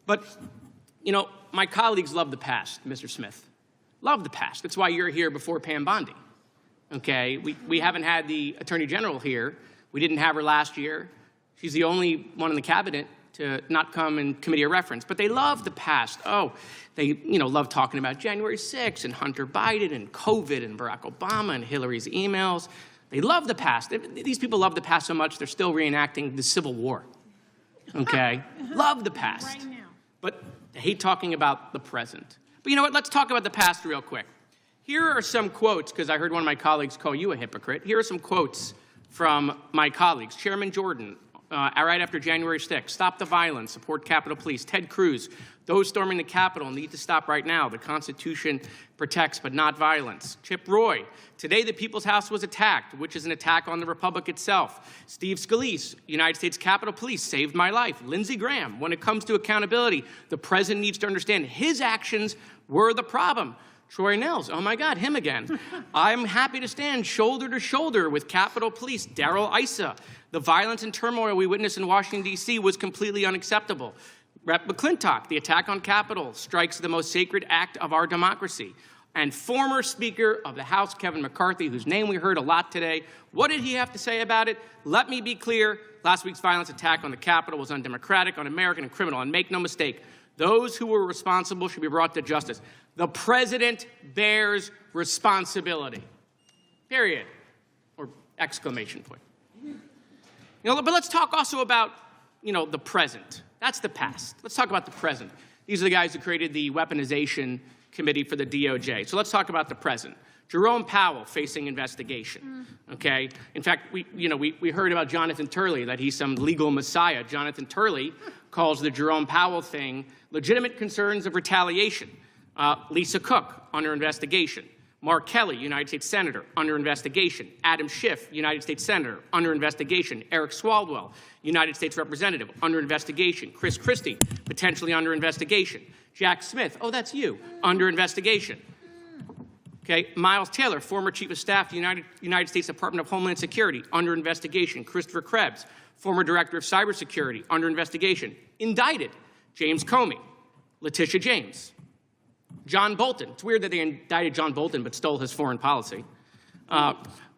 But, you know, my colleagues love the past, Mr. Smith. Love the past. That's why you're here before Pam Bondi. Okay? We haven't had the Attorney General here. We didn't have her last year. She's the only one in the cabinet to not come in committee of reference. But they love the past. Oh, they, you know, love talking about January 6th and Hunter Biden and COVID and Barack Obama and Hillary's emails. They love the past. These people love the past so much, they're still reenacting the Civil War. Okay? Love the past. Right now. But they hate talking about the present. But you know what? Let's talk about the past real quick. Here are some quotes, because I heard one of my colleagues call you a hypocrite. Here are some quotes from my colleagues. Chairman Jordan, right after January 6th, stop the violence, support Capitol Police. Ted Cruz, those storming the Capitol need to stop right now. The Constitution protects but not violence. Chip Roy, today the People's House was attacked, which is an attack on the Republic itself. Steve Scalise, United States Capitol Police saved my life. Lindsey Graham, when it comes to accountability, the president needs to understand his actions were the problem. Troy Nels, oh my God, him again. I'm happy to stand shoulder to shoulder with Capitol Police. Darrell Issa, the violence and turmoil we witnessed in Washington, D.C. was completely unacceptable. Rep. McClintock, the attack on Capitol strikes the most sacred act of our democracy. And former Speaker of the House, Kevin McCarthy, whose name we heard a lot today, what did he have to say about it? Let me be clear, last week's violence attack on the Capitol was undemocratic, un-American, and criminal. And make no mistake, those who were responsible should be brought to justice. The president bears responsibility. Period. Or exclamation point. You know, but let's talk also about, you know, the present. That's the past. Let's talk about the present. These are the guys who created the weaponization committee for the DOJ. So let's talk about the present. Jerome Powell facing investigation. Okay. In fact, we heard about Jonathan Turley, that he's some legal messiah. Jonathan Turley calls the Jerome Powell thing legitimate concerns of retaliation. Lisa Cook under investigation. Mark Kelly, United States Senator, under investigation. Adam Schiff, United States Senator, under investigation. Eric Swalwell, United States Representative, under investigation. Chris Christie, potentially under investigation. Jack Smith, oh, that's you, under investigation. Okay, Miles Taylor, former Chief of Staff to the United States Department of Homeland Security, under investigation. Christopher Krebs, former Director of Cybersecurity, under investigation. Indicted. James Comey, Letitia James. John Bolton. It's weird that they indicted John Bolton but stole his foreign policy.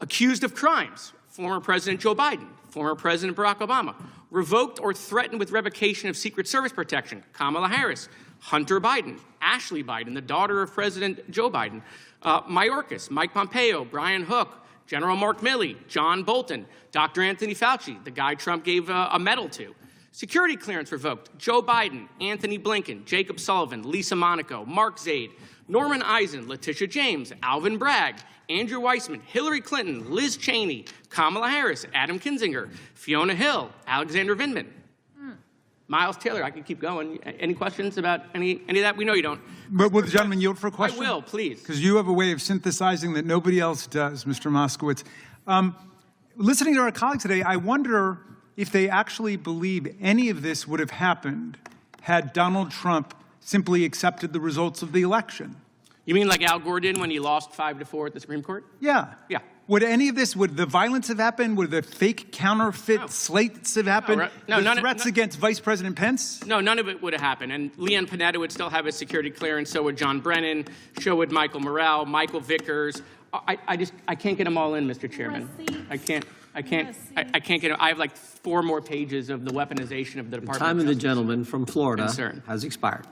Accused of crimes. Former President Joe Biden. Former President Barack Obama. Revoked or threatened with revocation of Secret Service protection. Kamala Harris. Hunter Biden. Ashley Biden, the daughter of President Joe Biden. Mayorkas. Mike Pompeo. Brian Hook. General Mark Milley. John Bolton. Dr. Anthony Fauci, the guy Trump gave a medal to. Security clearance revoked. Joe Biden, Anthony Blinken, Jacob Sullivan, Lisa Monaco, Mark Zaid, Norman Eisen, Letitia James, Alvin Bragg, Andrew Weissman, Hillary Clinton, Liz Cheney, Kamala Harris, Adam Kinzinger, Fiona Hill, Alexander Vindman. Miles Taylor, I could keep going. Any questions about any of that? We know you don't. But will the gentleman yield for a question? I will, please. Because you have a way of synthesizing that nobody else does, Mr. Moskowitz. Listening to our colleagues today, I wonder if they actually believe any of this would have happened had Donald Trump simply accepted the results of the election. You mean like Al Gore did when he lost 5-4 at the Supreme Court? Yeah. Yeah. Would any of this, would the violence have happened? Would the fake counterfeit slates have happened? The threats against Vice President Pence? No, none of it would have happened. And Leon Panetta would still have his security clearance. So would John Brennan. So would Michael Morrell, Michael Vickers. I can't get them all in, Mr. Chairman. I can't get it. I have like 4 more pages of the weaponization of the Department of Justice. The time of the gentleman from Florida Concern. has expired.